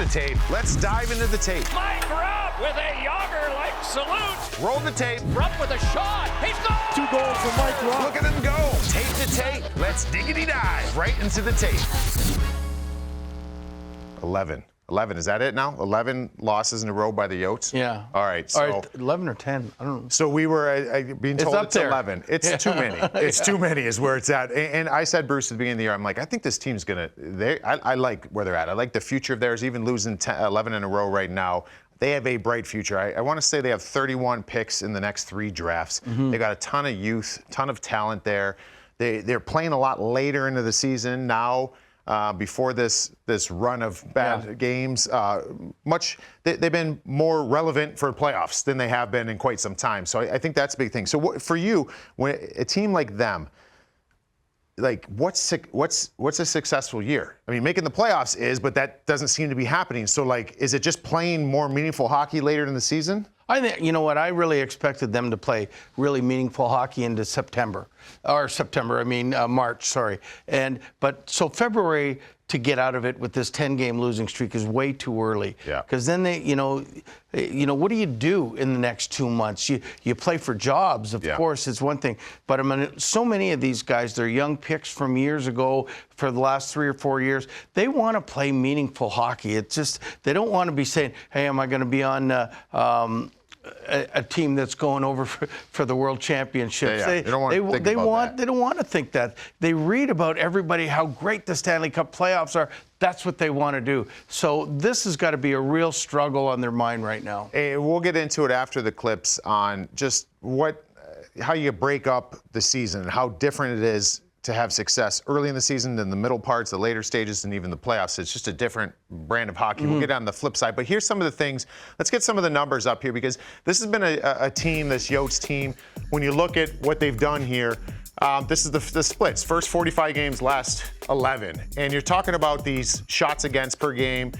tape. Let's dive into the tape. Mike Rupp with a Yager-like salute. Roll the tape. Rupp with a shot. He's gone. 2 goals for Mike Rupp. Look at him go. Tape the tape. Let's diggity dive right into the tape. 11. 11, is that it now? 11 losses in a row by the Yotes? Yeah. All right, so 11 or 10, I don't know. So we were being told up it's there. 11. It's too many. It's too many is where it's at. And I said, Bruce, at the beginning of the year, I'm like, I think this team's going to, I like where they're at. I like the future of theirs, even losing 11 in a row right now. They have a bright future. I want to say they have 31 picks in the next 3 drafts. Mm-hmm. They got a ton of youth, ton of talent there. They're playing a lot later into the season now. Before this run of bad games, they've been more relevant for playoffs than they have been in quite some time. So I think that's a big thing. So for you, when a team like them, like what's a successful year? I mean, making the playoffs is, but that doesn't seem to be happening. So like, is it just playing more meaningful hockey later in the season? I think, you know what, I really expected them to play really meaningful hockey into March, sorry. But February to get out of it with this 10-game losing streak is way too early. Yeah. Because then they, what do you do in the next 2 months? You play for jobs, of course, it's one thing. But I mean, so many of these guys, they're young picks from years ago for the last 3 or 4 years. They want to play meaningful hockey. It's just, they don't want to be saying, hey, am I going to be on a team that's going over for the World Championships. They don't want to think about that. They don't want to think that. They read about everybody, how great the Stanley Cup playoffs are. That's what they want to do. So this has got to be a real struggle on their mind right now. Hey, we'll get into it after the clips on just how you break up the season and how different it is to have success early in the season than the middle parts, the later stages, and even the playoffs. It's just a different brand of hockey. We'll get on the flip side. But here's some of the things. Let's get some of the numbers up here because this has been a team, this Yotes team, when you look at what they've done here, this is the splits. First 45 games, last 11. And you're talking about these shots against per game.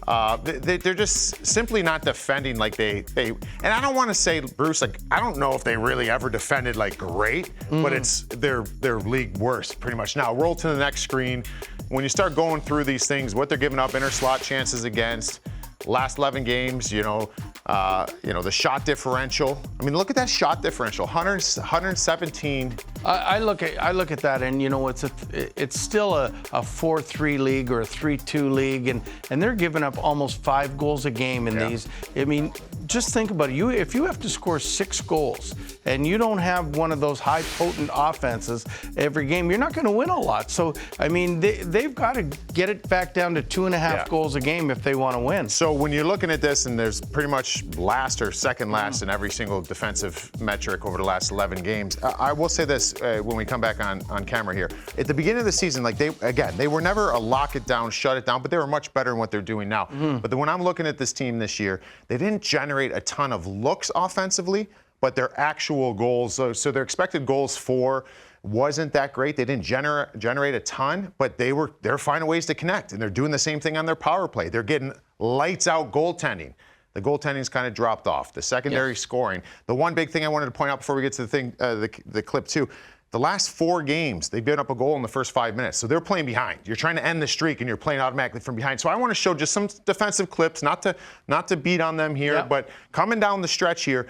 They're just simply not defending like they and I don't want to say, Bruce, like I don't know if they really ever defended like great, but it's their league worst pretty much. Now roll to the next screen. When you start going through these things, what they're giving up, inner slot chances against, last 11 games, the shot differential. I mean, look at that shot differential, 117. I look at that, and it's still a 4-3 league or a 3-2 league, and they're giving up almost 5 goals a game in these. I mean, just think about it. If you have to score 6 goals and you don't have one of those high potent offenses every game, you're not going to win a lot. So I mean, they've got to get it back down to 2.5 goals a game if they want to win. So when you're looking at this, and there's pretty much last or second last in every single defensive metric over the last 11 games. I will say this when we come back on camera here. At the beginning of the season, like they were never a lock it down, shut it down, but they were much better in what they're doing now. But when I'm looking at this team this year, they didn't generate a ton of looks offensively, but their actual goals, so their expected goals for wasn't that great. They didn't generate a ton, but they're finding ways to connect, and they're doing the same thing on their power play. They're getting lights out goaltending. The goaltending's kind of dropped off. The secondary scoring. The one big thing I wanted to point out before we get to the clip too, the last 4 games, they've given up a goal in the first 5 minutes. So they're playing behind. You're trying to end the streak, and you're playing automatically from behind. So I want to show just some defensive clips, not to beat on them here, but coming down the stretch here,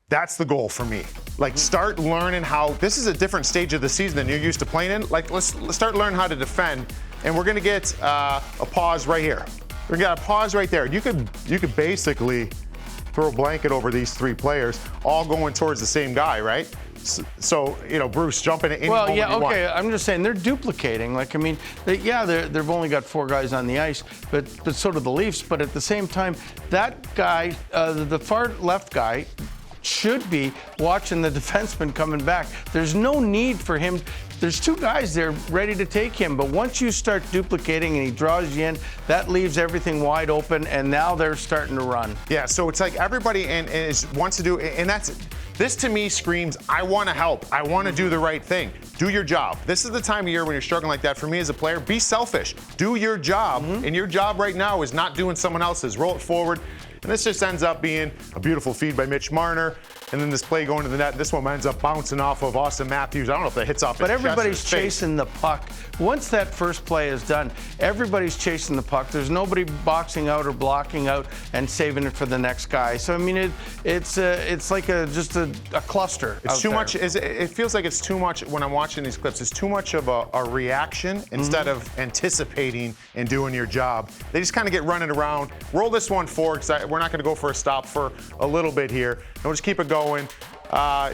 that's the goal for me. Like, start learning how, this is a different stage of the season than you're used to playing in. Like, let's start learning how to defend. And we're going to get a pause right here. We got a pause right there. You could basically throw a blanket over these 3 players, all going towards the same guy, right? So Bruce, jump in at any moment you want. I'm just saying they're duplicating. Like, I mean, they've only got 4 guys on the ice, but so do the Leafs. But at the same time, that guy, the far left guy, should be watching the defenseman coming back. There's no need for him. There's 2 guys there ready to take him, but once you start duplicating and he draws you in, that leaves everything wide open, and now they're starting to run. Yeah, so it's like everybody wants to do, and this to me screams, I want to help. I want to do the right thing. Do your job. This is the time of year when you're struggling like that. For me as a player, be selfish. Do your job, and your job right now is not doing someone else's. Roll it forward. And this just ends up being a beautiful feed by Mitch Marner. And then this play going to the net. This one ends up bouncing off of Austin Matthews. I don't know if that hits off his chest or his face. But everybody's chasing the puck once that first play is done, everybody's chasing the puck. There's nobody boxing out or blocking out and saving it for the next guy. So I mean, it's like just a cluster. It's too much. It feels like it's too much when I'm watching these clips. It's too much of a reaction instead of anticipating and doing your job. They just kind of get running around. Roll this one forward because we're not going to go for a stop for a little bit here. And we'll just keep it going.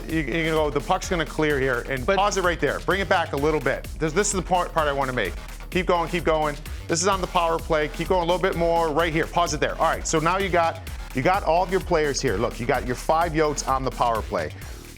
You can go. The puck's going to clear here, and pause it right there. Bring it back a little bit. This is the part I want to make. Keep going, keep going. This is on the power play. Keep going a little bit more right here. Pause it there. All right. So now you got all of your players here. Look, you got your 5 Yotes on the power play.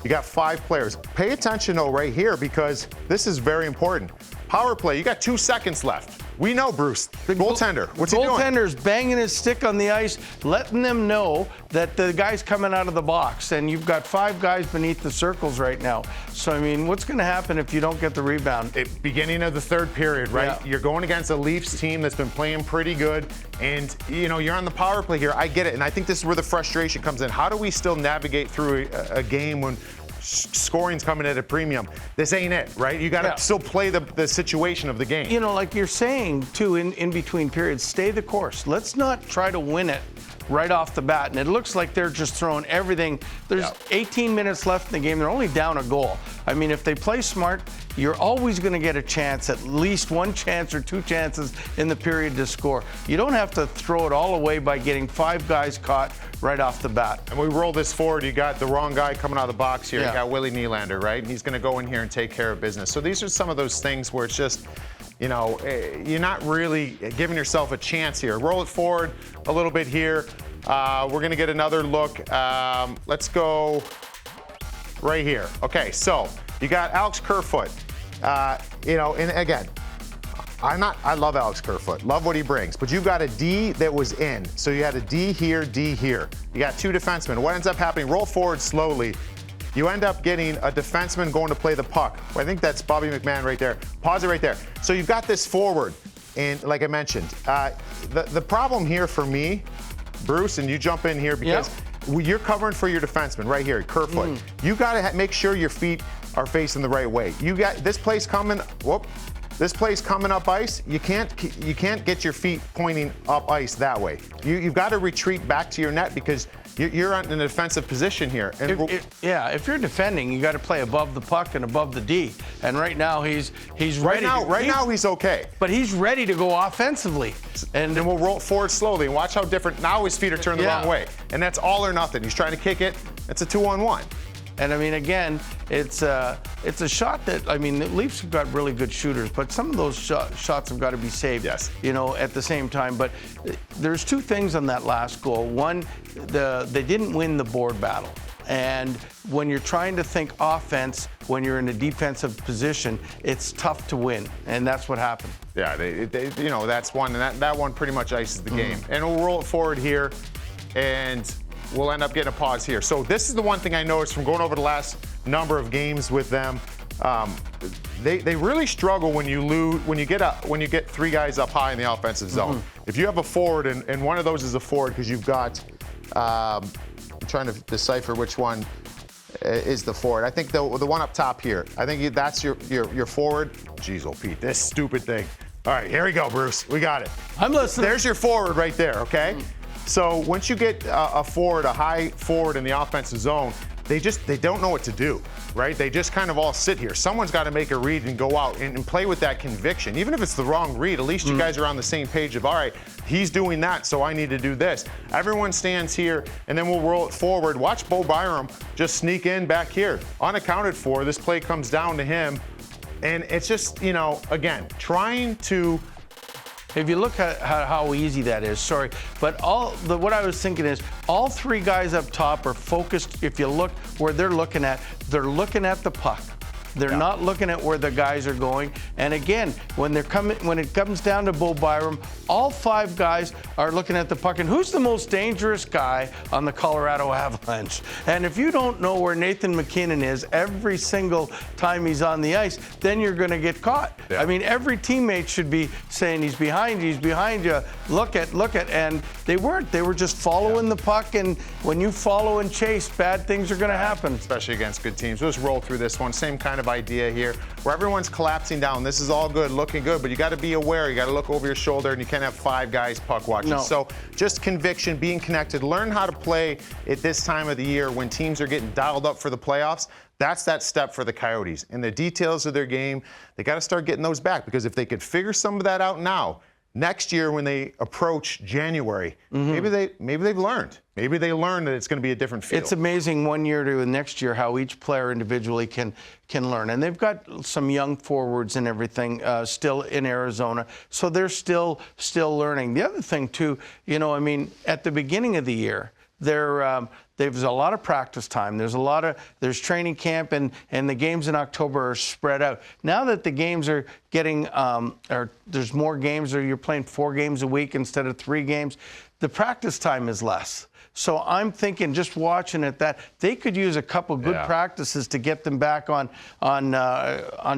You got 5 players. Pay attention though right here because this is very important. Power play. You got 2 seconds left. We know, Bruce, the goaltender. What's he doing? Goaltender's banging his stick on the ice, letting them know that the guy's coming out of the box. And you've got 5 guys beneath the circles right now. So, I mean, what's going to happen if you don't get the rebound? Beginning of the third period, right? Yeah. You're going against a Leafs team that's been playing pretty good. And, you're on the power play here. I get it. And I think this is where the frustration comes in. How do we still navigate through a game when scoring's coming at a premium? This ain't it, right? You got to still play the situation of the game. Like you're saying, too, in between periods, stay the course. Let's not try to win it right off the bat. And it looks like they're just throwing everything. There's 18 minutes left in the game. They're only down a goal. I mean, if they play smart, you're always going to get a chance, at least 1 chance or 2 chances in the period to score. You don't have to throw it all away by getting 5 guys caught right off the bat. And we roll this forward. You got the wrong guy coming out of the box here. You got Willie Nylander, right? He's going to go in here and take care of business. So these are some of those things where it's just, you're not really giving yourself a chance here. Roll it forward a little bit here. We're going to get another look. Let's go right here. Okay, so you got Alex Kerfoot. And again, I love Alex Kerfoot. Love what he brings. But you've got a D that was in. So you had a D here, D here. You got 2 defensemen. What ends up happening, roll forward slowly. You end up getting a defenseman going to play the puck. Well, I think that's Bobby McMann right there. Pause it right there. So you've got this forward. And like I mentioned, the problem here for me, Bruce, and you jump in here because you're covering for your defenseman right here, Kerfoot. You got to make sure your feet are facing the right way. You got this place coming. This place coming up ice. You can't get your feet pointing up ice that way. You've got to retreat back to your net because you're in a defensive position here. And if you're defending, you got to play above the puck and above the D. And right now he's ready. Right now he's okay. But he's ready to go offensively. And then we'll roll it forward slowly and watch how different. Now his feet are turned the wrong way, and that's all or nothing. He's trying to kick it. It's a 2-on-1. And I mean, again, it's a shot that, I mean, the Leafs have got really good shooters, but some of those shots have got to be saved, at the same time. But there's 2 things on that last goal. One, they didn't win the board battle. And when you're trying to think offense, when you're in a defensive position, it's tough to win. And that's what happened. Yeah, that's one. And that one pretty much ices the game. And we'll roll it forward here. And we'll end up getting a pause here. So this is the one thing I noticed from going over the last number of games with them. They really struggle when you get 3 guys up high in the offensive zone. If you have a forward and one of those is a forward because you've got, I'm trying to decipher which one is the forward. I think the one up top here. I think that's your forward. Jeez, oh Pete, this stupid thing. All right, here we go, Bruce. We got it. I'm listening. There's your forward right there. Okay. So once you get a high forward in the offensive zone, they don't know what to do, right? They just kind of all sit here. Someone's got to make a read and go out and play with that conviction. Even if it's the wrong read, at least you guys are on the same page of, all right, he's doing that, so I need to do this. Everyone stands here, and then we'll roll it forward. Watch Bo Byram just sneak in back here. Unaccounted for, this play comes down to him. And it's just, again, trying to... If you look at how easy that is, but what I was thinking is all 3 guys up top are focused. If you look where they're looking at the puck. They're not looking at where the guys are going. And again, when it comes down to Bo Byram, all 5 guys are looking at the puck. And who's the most dangerous guy on the Colorado Avalanche? And if you don't know where Nathan MacKinnon is every single time he's on the ice, then you're going to get caught. I mean, every teammate should be saying, he's behind you, look at, and they weren't. They were just following the puck. And when you follow and chase, bad things are going to happen. Especially against good teams. We'll just roll through this one. Same kind kind of idea here, where everyone's collapsing down. This is all good, looking good, but you got to be aware. You got to look over your shoulder, and you can't have 5 guys puck watching. No. So just conviction, being connected, learn how to play at this time of the year when teams are getting dialed up for the playoffs. That's that step for the Coyotes. And the details of their game, they got to start getting those back, because if they could figure some of that out now, next year when they approach January, maybe they've learned. Maybe they learned that it's going to be a different feel. It's amazing one year to the next year how each player individually can learn. And they've got some young forwards and everything still in Arizona, so they're still learning. The other thing too, at the beginning of the year, there's a lot of practice time. There's training camp, and the games in October are spread out. Now that the games are getting, or there's more games, or you're playing 4 games a week instead of 3 games, the practice time is less. So I'm thinking, just watching it, that they could use a couple good practices to get them back on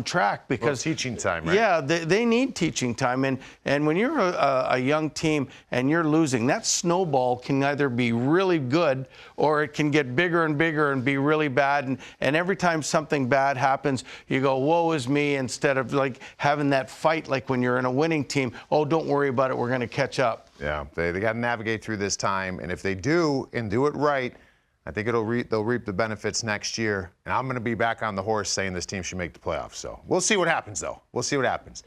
track, because teaching time, right? Yeah, they need teaching time, and when you're a young team and you're losing, that snowball can either be really good or it can get bigger and bigger and be really bad. And every time something bad happens, you go, "Woe is me," instead of like having that fight like when you're in a winning team. Oh, don't worry about it. We're going to catch up. Yeah, they got to navigate through this time, and if they do and do it right, I think they'll reap the benefits next year. And I'm going to be back on the horse saying this team should make the playoffs. So we'll see what happens, though. We'll see what happens.